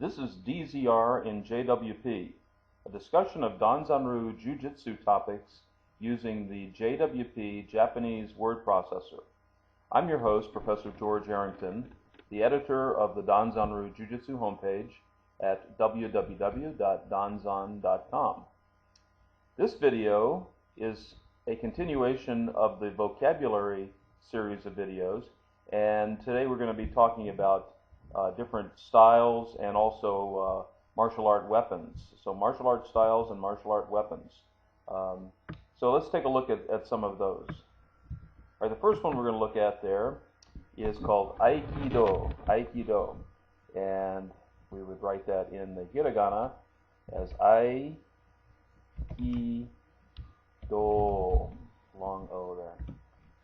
This is DZR in JWP, a discussion of danzan-ryu jiu-jitsu topics using the JWP Japanese word processor. I'm your host, Professor George Arrington, the editor of the danzan-ryu jiu-jitsu homepage at www.danzan.com. This video is a continuation of the vocabulary series of videos, and today we're going to be talking about different styles and also martial art weapons. So martial art styles and martial art weapons. So let's take a look at some of those. All right, the first one we're going to look at there is called Aikido. Aikido. And we would write that in the hiragana as Aikido. Long O there.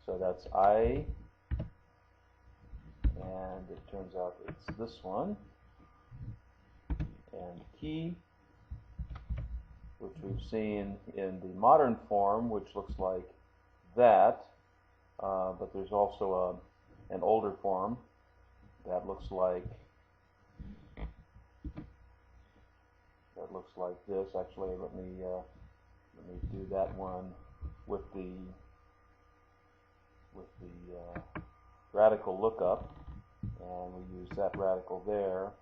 So that's I. And it turns out it's this one, and ki, which we've seen in the modern form, which looks like that, but there's also an older form that looks like this. Actually, let me do that one with the radical lookup. And we use that radical there,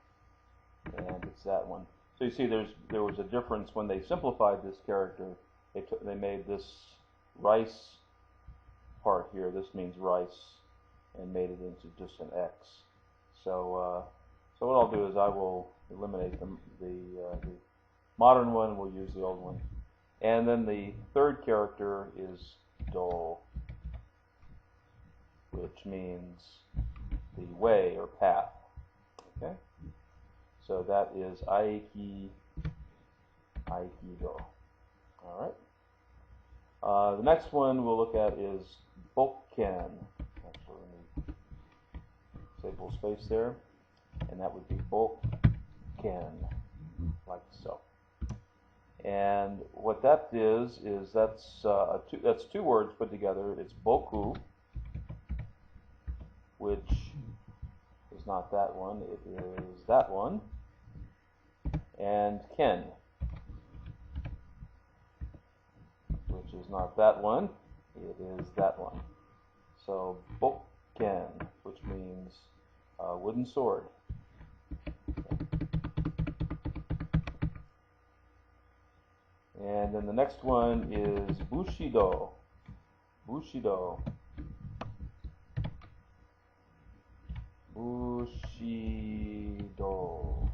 and it's that one. So you see there was a difference when they simplified this character. They made this rice part here, this means rice, and made it into just an X. So so what I'll do is I will eliminate the modern one, and we'll use the old one. And then the third character is Do, which means the way or path. Okay, so that is Aikido. All right. The next one we'll look at is Bokken. Actually, let me disable space there, and that would be Bokken, like so. And what that is that's two words put together. It's Boku, which is not that one, it is that one, and Ken, which is not that one, it is that one. So Bokken, which means wooden sword. And then the next one is Bushido. Bushido. Bushido.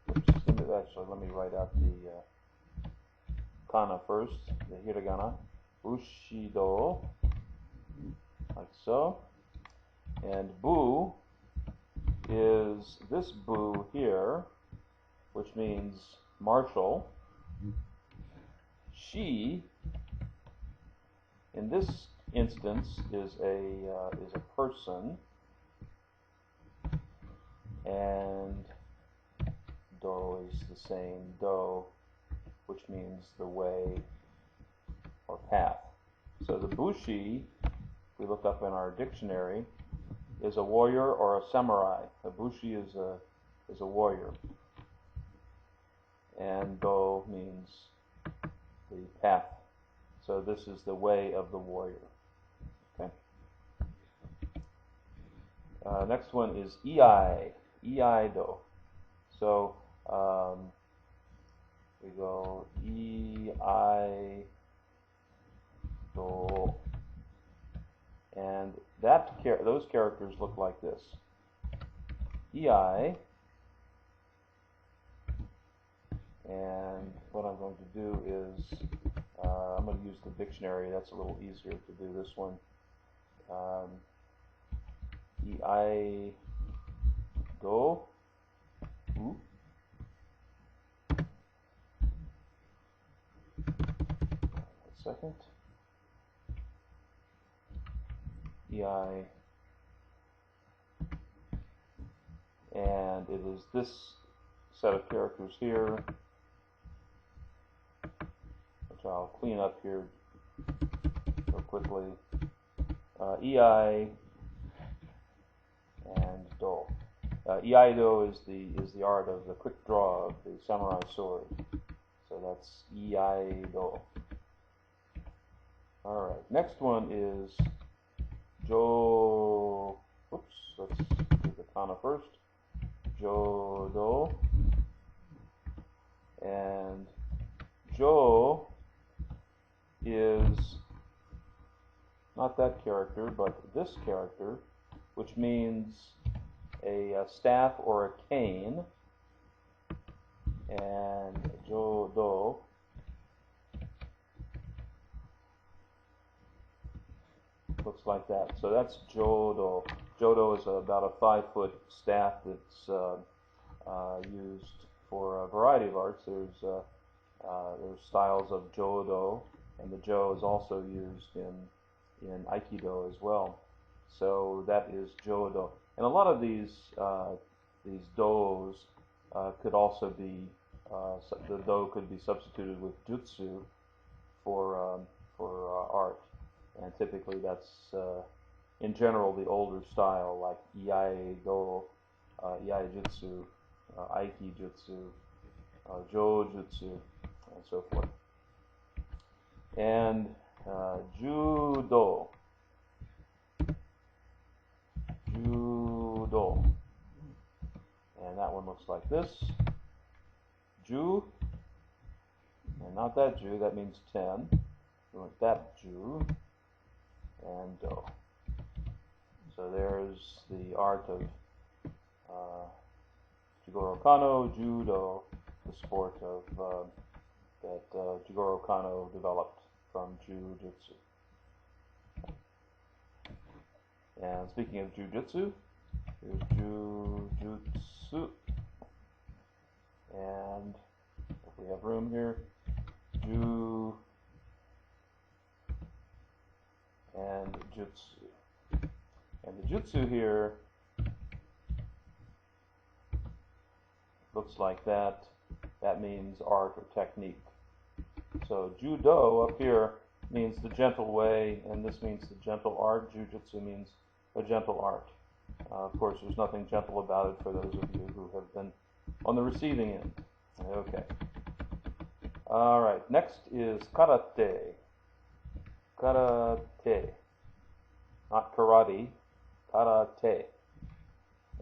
Oops, let me write out the kana first, the hiragana. Bushido, like so. And Bu is this Bu here, which means martial. Shi, in this instance, is a person. And Do is the same, Do, which means the way or path. So the Bushi, if we look up in our dictionary, is a warrior or a samurai. A Bushi is a warrior, and Do means the path. So this is the way of the warrior. Okay. Next one is Iai. Iaido. So we go Iaido, and those characters look like this. Iai, and what I'm going to do is I'm going to use the dictionary. That's a little easier to do this one. Iai. Do. Ooh. One second. Ei. And it is this set of characters here, which I'll clean up here real quickly. Ei and Do. Iaido is the art of the quick draw of the samurai sword. So that's Iaido. All right. Next one is Jo. Oops. Let's do the kana first. Jodo. And Jo is not that character, but this character, which means a staff or a cane. And Jodo looks like that. So that's Jodo. Jodo is about a 5-foot staff that's used for a variety of arts. There's styles of Jodo, and the Jo is also used in Aikido as well. So that is Jodo. And a lot of these dos could also be the do could be substituted with jutsu for art, and typically that's in general the older style, like Iaido, Iaijutsu, Aikijutsu, Jojutsu, and so forth. And Judo. Judo. And that one looks like this. Ju. And not that Ju, that means 10. We want that Ju. And Do. So there's the art of Jigoro Kano, Judo, the sport of that Jigoro Kano developed from Jiu-Jitsu. And speaking of Jiu-Jitsu, here's Jiu-Jitsu. And if we have room here, Ju and Jutsu. And the Jutsu here looks like that. That means art or technique. So Judo up here means the gentle way, and this means the gentle art. Jiu-Jitsu means a gentle art. Of course, there's nothing gentle about it for those of you who have been on the receiving end. Okay. All right. Next is karate. Karate. Not karate. Karate.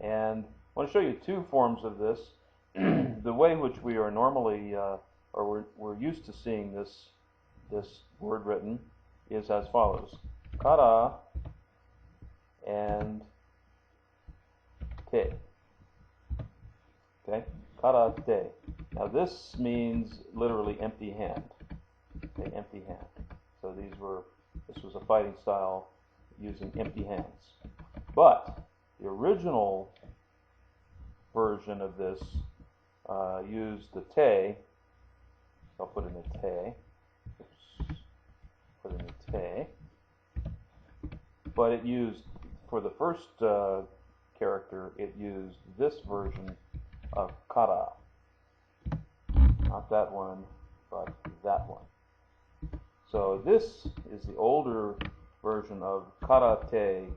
And I want to show you two forms of this. The way in which we are normally, or we're used to seeing this word written is as follows: kara and te. Okay, karate. Now this means literally empty hand. Okay, empty hand. So this was a fighting style using empty hands. But the original version of this used the te. I'll put in the te. Oops. Put in the te. But it used, for the first character, it used this version of kara. Not that one, but that one. So this is the older version of karate.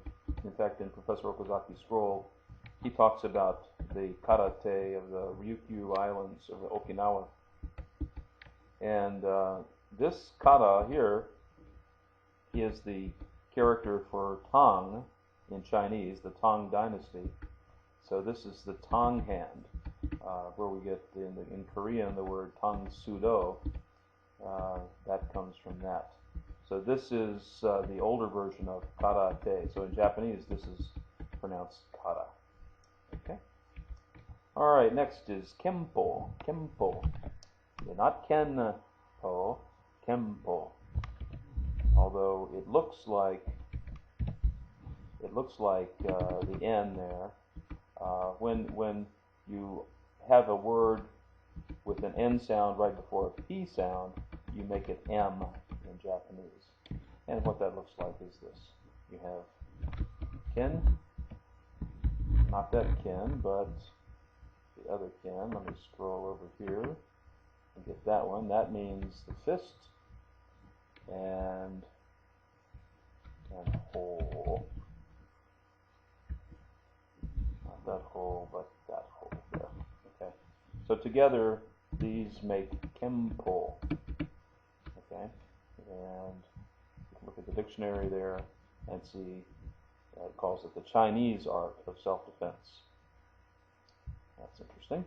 In fact, in Professor Okazaki's scroll, he talks about the karate of the Ryukyu Islands of Okinawa. And this kara here is the character for Tang in Chinese, the Tang Dynasty. So this is the Tang hand, where we get in Korean the word Tang Sudo. That comes from that. So this is the older version of karate. So in Japanese, this is pronounced kara. Okay. All right. Next is kempo. Kempo. Yeah, not kenpo. Kempo. Although it looks like the N there. When you have a word with an N sound right before a P sound, you make it M in Japanese. And what that looks like is this. You have ken, not that ken, but the other ken. Let me scroll over here and get that one. That means the fist and ho. not that hole, but that hole there. Okay. So together, these make kempo. Okay. And you can look at the dictionary there and see it calls it the Chinese art of self-defense. That's interesting.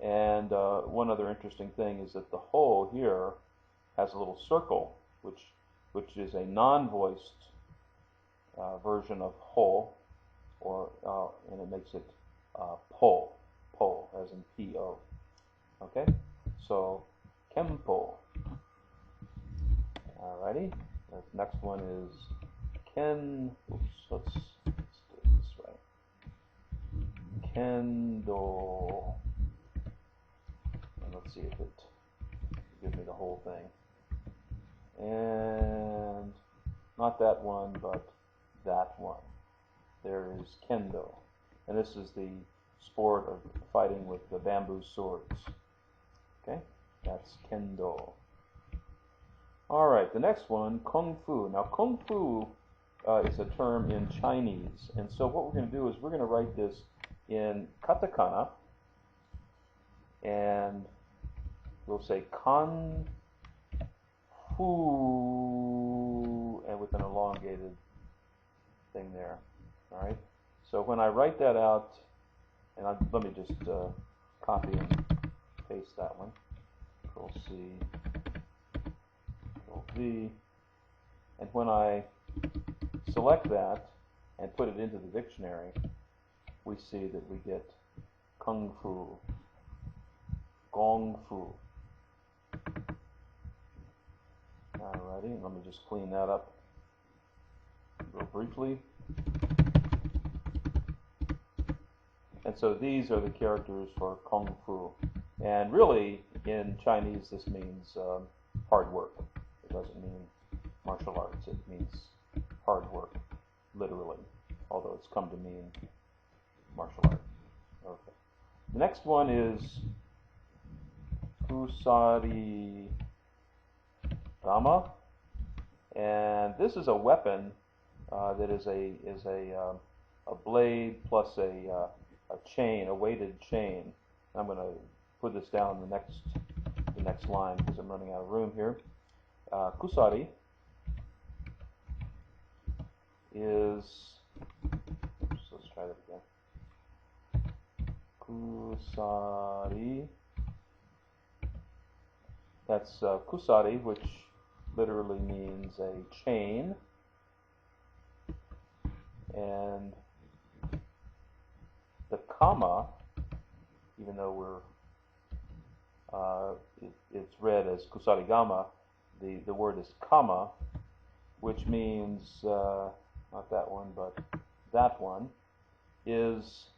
And one other interesting thing is that the hole here has a little circle, which is a non-voiced version of hole, or and it makes it po, as in P-O. Okay, so kempo. Alrighty, the next one is ken. Oops, let's do it this way. Kendo. And let's see if it gives me the whole thing. And not that one, but that one. There is kendo. And this is the sport of fighting with the bamboo swords. Okay, that's kendo. All right, the next one, kung fu. Now, kung fu is a term in Chinese. And so what we're going to do is we're going to write this in katakana. And we'll say kan fu, and with an elongated thing there. All right. So when I write that out, and let me just copy and paste that one. Control C, Control V, and when I select that and put it into the dictionary, we see that we get kung fu, gong fu. Alrighty, let me just clean that up real briefly. And so these are the characters for kung fu. And really, in Chinese, this means hard work. It doesn't mean martial arts. It means hard work, literally, although it's come to mean martial art. Okay. The next one is kusari gama, and this is a weapon that is a blade plus a chain, a weighted chain. I'm going to put this down the next line because I'm running out of room here. Kusari is, oops, let's try that again. Kusari, that's kusari, which literally means a chain, and the kama, even though it's read as kusarigama, the word is kama, which means not that one, but that one is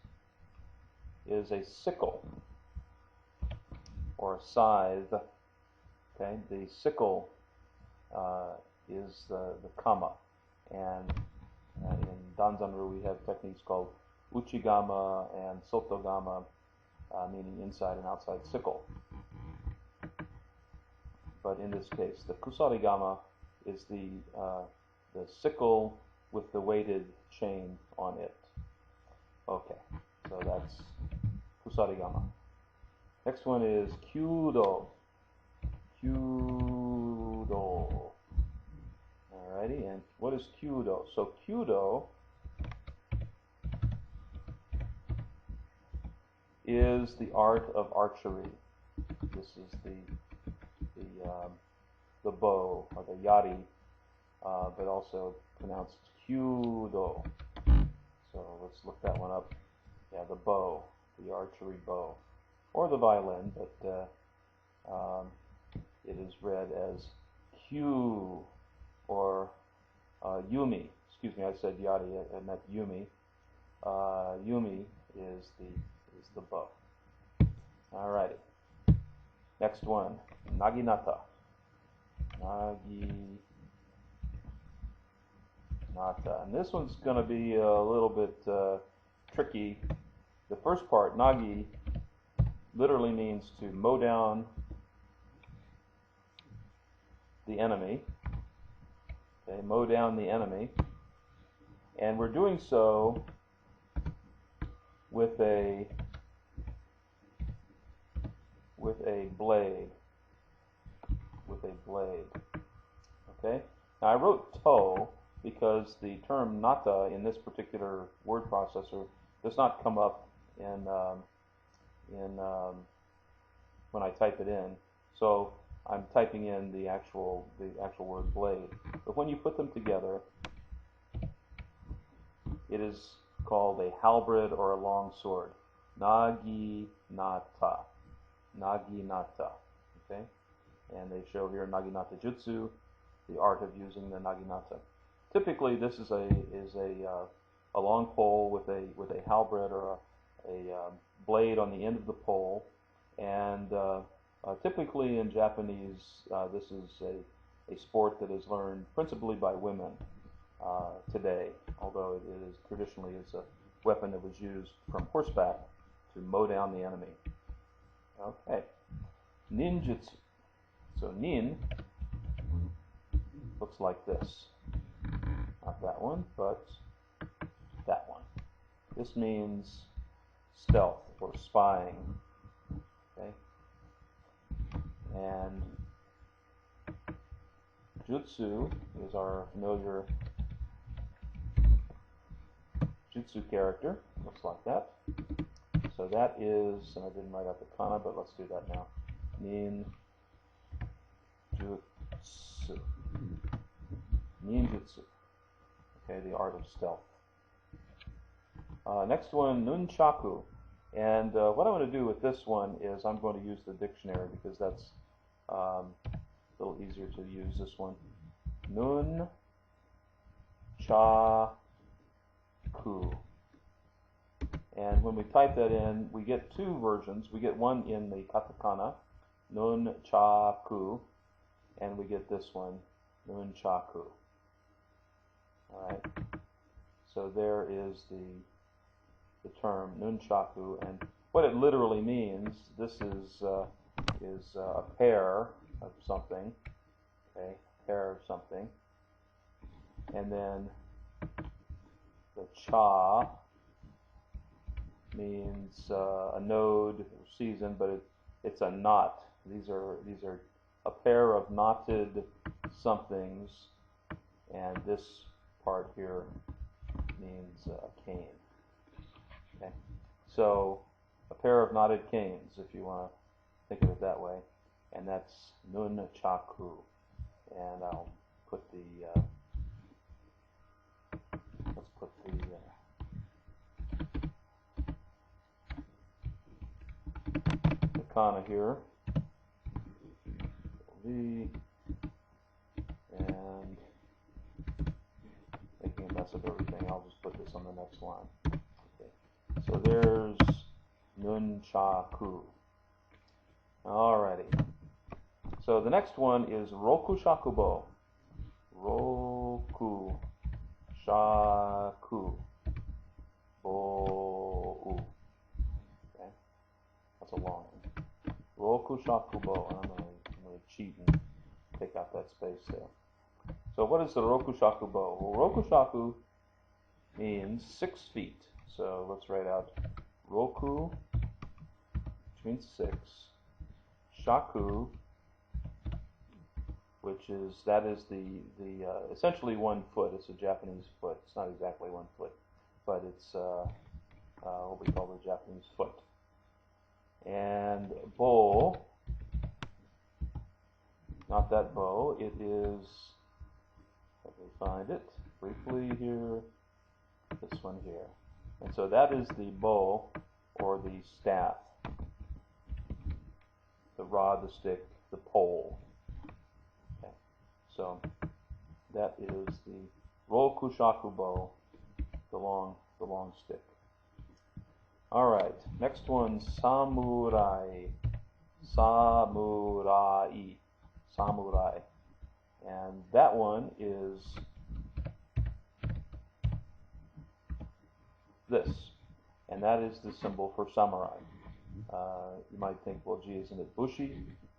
a sickle or a scythe. Okay, the sickle is the kama, and in danzan-ryu we have techniques called uchigama and sotogama, meaning inside and outside sickle. But in this case, the kusarigama is the sickle with the weighted chain on it. Okay, so that's kusarigama. Next one is kyudo. Kyudo. Alrighty, and what is kyudo? So kyudo is the art of archery. This is the bow, or the yari, but also pronounced kyudo. So let's look that one up. Yeah, the bow, the archery bow, or the violin, but it is read as kyu or yumi. Excuse me, I said yari. I meant yumi. Yumi is the bow. Alrighty. Next one, naginata. Naginata. And this one's going to be a little bit tricky. The first part, nagi, literally means to mow down the enemy. Okay, mow down the enemy. And we're doing so with a blade. Okay. Now I wrote toe because the term nata in this particular word processor does not come up in when I type it in. So I'm typing in the actual word blade. But when you put them together, it is called a halberd or a long sword. Naginata. Naginata. Okay? And they show here Naginata Jutsu, the art of using the naginata. Typically, this is a long pole with a halberd or a blade on the end of the pole, and typically in Japanese, this is a sport that is learned principally by women today, although it is traditionally is a weapon that was used from horseback to mow down the enemy. Okay, ninjutsu. So nin looks like this. Not that one, but that one. This means stealth or spying. Okay? And jutsu is our familiar jutsu character. Looks like that. So that is, and I didn't write out the kana, but let's do that now. Ninjutsu. Ninjutsu. Okay, the art of stealth. Next one, nunchaku. And what I'm going to do with this one is I'm going to use the dictionary because that's a little easier to use this one. Nunchaku. And when we type that in, we get two versions. We get one in the katakana, nunchaku, and we get this one, nunchaku. All right. So there is the term nunchaku, and what it literally means. This is a pair of something. Okay, pair of something, and then the cha means a node or season, but it's a knot. These are a pair of knotted somethings, and this part here means cane. Okay, so a pair of knotted canes, if you want to think of it that way, and that's nunchaku. And I'll put the let's put the kana here. And making a mess of everything, I'll just put this on the next line. Okay. So there's nunchaku. Alrighty. So the next one is rokushakubo. Rokushaku. Bo. Okay. That's a long one. Rokushakubo. I'm going to cheat and take out that space there. So what is the rokushaku bow? Well, rokushaku means 6 feet. So let's write out roku, which means 6, shaku, which is the essentially 1 foot. It's a Japanese foot. It's not exactly 1 foot, but it's what we call the Japanese foot. And bow. Not that bow, it is, let me find it briefly here, this one here. And so that is the bow, or the staff, the rod, the stick, the pole. Okay. So that is the rokushaku bow, the long stick. Alright, next one, samurai. Samurai. Samurai, and that one is this, and that is the symbol for samurai. You might think, well, gee, isn't it bushi?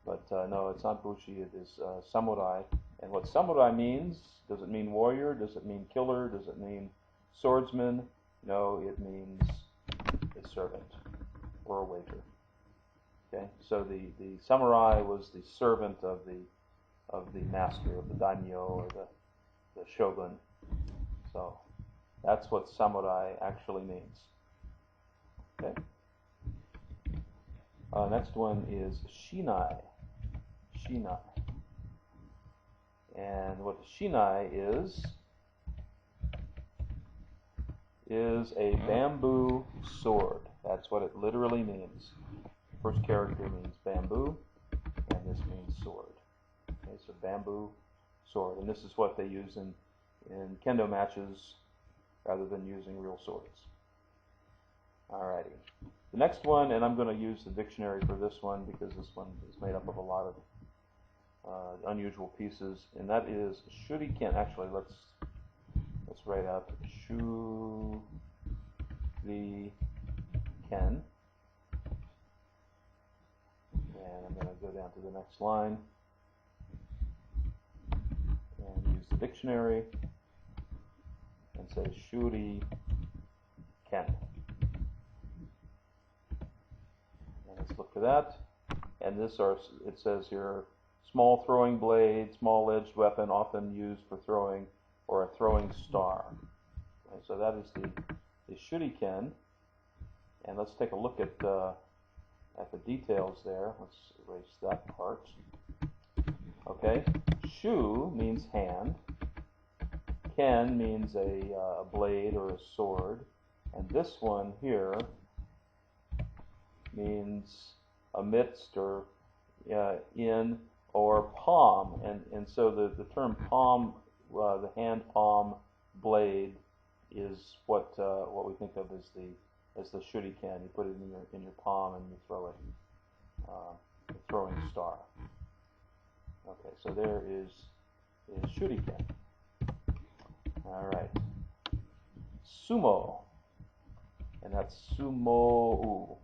But no, it's not bushi. It is samurai. And what samurai means? Does it mean warrior? Does it mean killer? Does it mean swordsman? No, it means a servant or a waiter. Okay, so the samurai was the servant of the master, of the daimyo or the shogun. So that's what samurai actually means. Okay. Next one is shinai. Shinai. And what the shinai is a bamboo sword. That's what it literally means. First character means bamboo, and this means sword. Okay, so bamboo sword. And this is what they use in kendo matches rather than using real swords. Alrighty. The next one, and I'm going to use the dictionary for this one because this one is made up of a lot of unusual pieces, and that is shuriken. Actually, let's write out shuriken. And I'm going to go down to the next line and use the dictionary and say shuriken. And let's look for that. And it says here, small throwing blade, small-edged weapon, often used for throwing, or a throwing star. Okay, so that is the shuriken. And let's take a look at the details there. Let's erase that part. Okay, shu means hand. Ken means a blade or a sword. And this one here means amidst or in or palm. And so the term palm, the hand palm blade is what we think of as the shuriken. You put it in your palm and you throw it, the throwing star. Okay, so there is shuriken. All right, sumo, and that's sumo,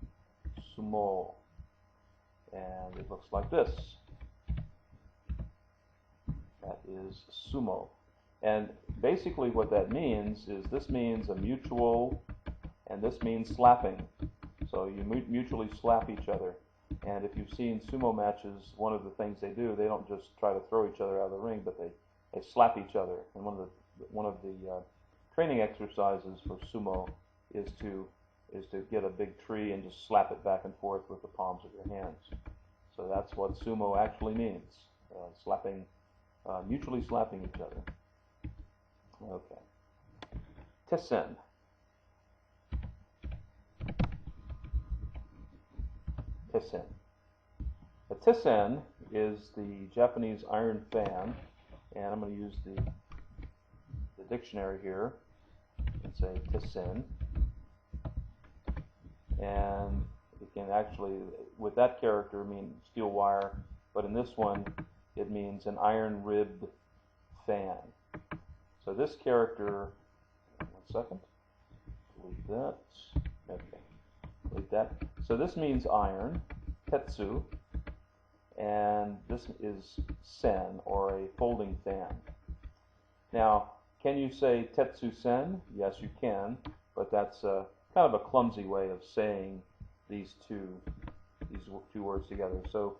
sumo, and it looks like this. That is sumo, and basically what that means is this means a mutual. And this means slapping. So you mutually slap each other. And if you've seen sumo matches, one of the things they do, they don't just try to throw each other out of the ring, but they slap each other. And one of the training exercises for sumo is to get a big tree and just slap it back and forth with the palms of your hands. So that's what sumo actually means: slapping, mutually slapping each other. Okay. Tessen. Tessen. A tessen is the Japanese iron fan, and I'm going to use the dictionary here and say tessen. And it can actually, with that character, mean steel wire, but in this one, it means an iron-ribbed fan. So this character, 1 second, delete that. Okay, delete that. So this means iron, tetsu, and this is sen, or a folding fan. Now, can you say tetsu sen? Yes, you can, but that's kind of a clumsy way of saying these two words together. So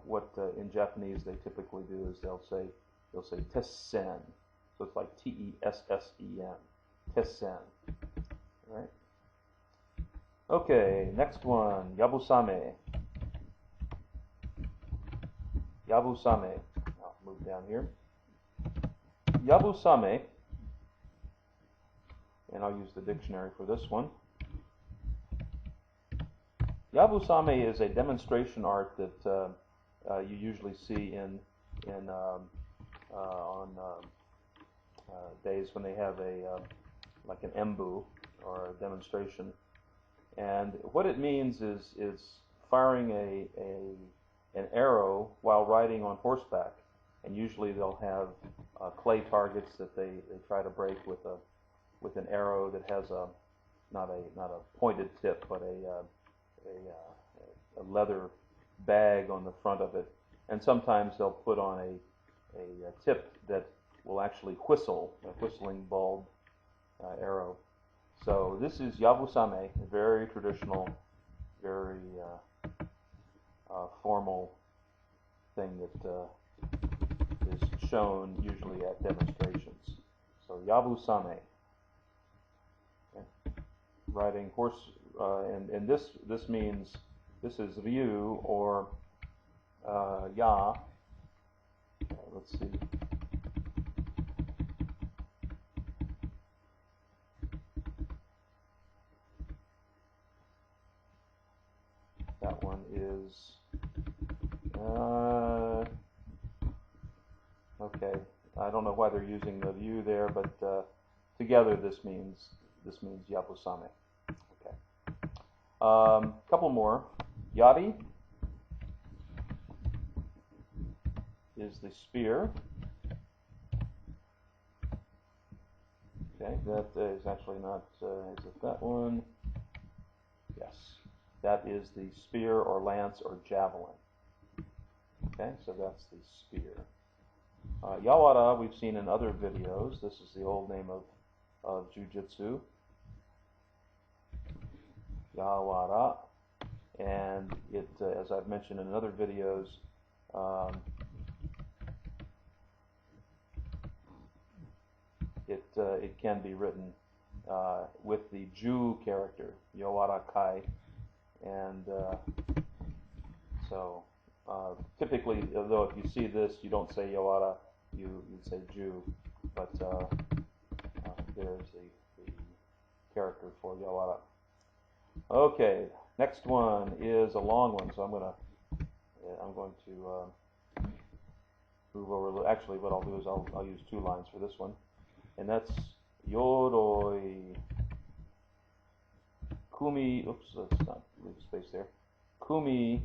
what in Japanese they typically do is they'll say tessen. So it's like T-E-S-S-E-N, tessen. All right. Okay, next one, yabusame. Yabusame. I'll move down here. Yabusame, and I'll use the dictionary for this one. Yabusame is a demonstration art that you usually see on days when they have like an embu or a demonstration. And what it means is firing an arrow while riding on horseback. And usually they'll have clay targets that they try to break with an arrow that has not a pointed tip, but a leather bag on the front of it. And sometimes they'll put on a tip that will actually whistle, a whistling bulb arrow. So this is yabusame, a very traditional, very formal thing that is shown usually at demonstrations. So yabusame, okay. Riding horse, and this means this is ryu or ya. Let's see. That one is okay. I don't know why they're using the ryu there, but together this means yabusame. Okay. Couple more. Yari is the spear. Okay, that is actually not, is it that one? Yes, that is the spear or lance or javelin. Okay, so that's the spear. Yawara we've seen in other videos. This is the old name of Jiu-Jitsu. Yawara. And it, as I've mentioned in other videos, it can be written with the Ju character, Yawara Kai, and so typically, though, if you see this, you don't say Yawara, you'd say Ju, but there's the character for Yawara. Okay, next one is a long one, so I'm going to move over. Actually, what I'll do is I'll use 2 lines for this one, and that's Yoroi Kumi. Oops, let's not leave space there. Kumi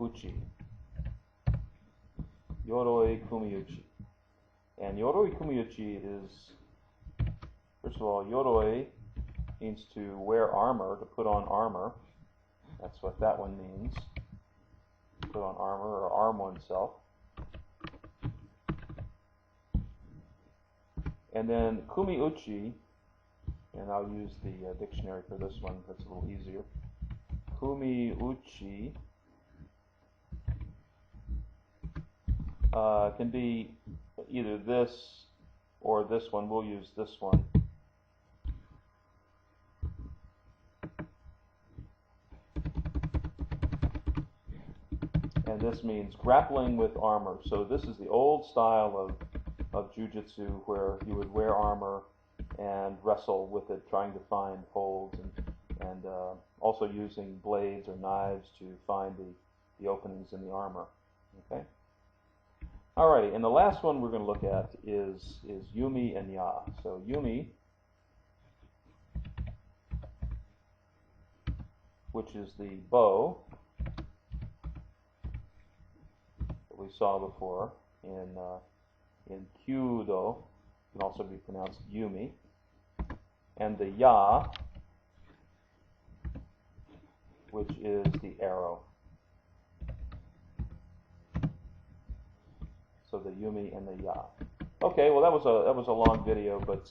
Uchi. Yoroi Kumi Uchi. And Yoroi Kumi Uchi is, first of all, Yoroi means to wear armor, to put on armor. That's what that one means. Put on armor or arm oneself. And then Kumi Uchi, and I'll use the dictionary for this one, that's a little easier. Kumi Uchi can be either this or this one. We'll use this one. And this means grappling with armor. So this is the old style of Jiu-Jitsu where you would wear armor and wrestle with it, trying to find holds, and also using blades or knives to find the openings in the armor. Okay. Alrighty, and the last one we're going to look at is Yumi and Ya. So Yumi, which is the bow that we saw before in Kyudo, can also be pronounced Yumi, and the Ya, which is the arrow. So the Yumi and the Ya. Okay, well that was a long video, but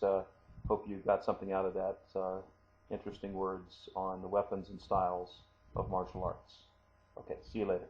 hope you got something out of that. Interesting words on the weapons and styles of martial arts. Okay, see you later.